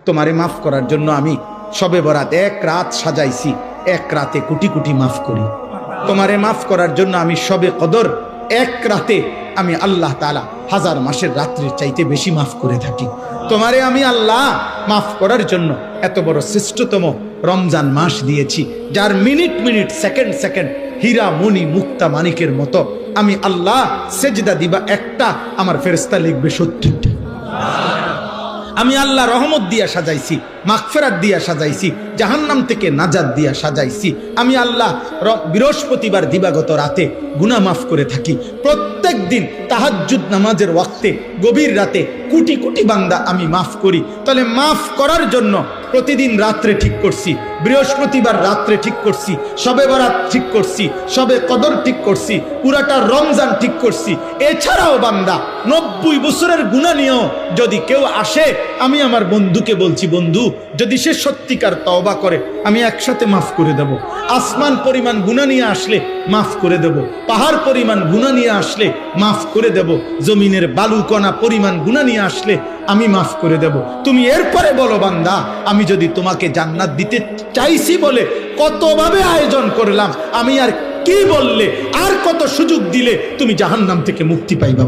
তোমারে মাফ করার জন্য আমি শবে বরাত এক রাত সাজাইছি, এক রাতে কোটি কোটি মাফ করি। তোমারে মাফ করার জন্য আমি শবে কদর এক রাতে আমি আল্লাহ তাআলা 1000 মাসের রাত্রির চাইতে বেশি মাফ করে থাকি। তোমারে আমি আল্লাহ মাফ করার জন্য এত বড় শ্রেষ্ঠতম রমজান মাস দিয়েছি, যার মিনিট মিনিট সেকেন্ড সেকেন্ড হীরা মণি মুক্তা মানিকের মতো আমি আল্লাহ সেজদা দিবা একটা, আমার ফেরেশতা লিখবে 70টা। আমি আল্লাহ রহমত দিয়া সাজাইছি, মাগফিরাত দিয়া সাজাইছি, জাহান্নাম থেকে নাজাত দিয়া সাজাইছি। আমি আল্লাহ বৃহস্পতিবার দিবাগত রাতে গুনাহ মাফ করে থাকি। প্রত্যেক দিন তাহাজ্জুদ নামাজের ওয়াক্তে গভীর রাতে কোটি কোটি বান্দা আমি মাফ করি। তাহলে মাফ করার জন্য প্রতিদিন রাত্রে ঠিক করছি, বৃহস্পতিবার রাত্রে ঠিক করছি, শবে বরাত ঠিক করছি, শবে কদর ঠিক করছি, পুরাটা রমজান ঠিক করছি। এছাড়াও বান্দা 90 বছরের গুনাহ নিয়েও যদি কেউ আসে, আমি আমার বন্ধুকে বলছি, বন্ধু যদি সে সত্যিকার তওবা করে আমি একসাথে মাফ করে দেব। আসমান পরিমাণ গুনাহ নিয়ে আসলে মাফ করে দেব, পাহাড় পরিমাণ গুনাহ নিয়ে আসলে মাফ করে দেব, জমিনের বালুকণা পরিমাণ গুনাহ নিয়ে আসলে আমি মাফ করে দেব। তুমি এরপরে বলো বান্দা, আমি যদি তোমাকে জান্নাত দিতে চাইছি বলে কতভাবে আয়োজন করলাম, আমি আর কি বললে, আর কত সুযোগ দিলে তুমি জাহান্নাম থেকে মুক্তি পাইবা।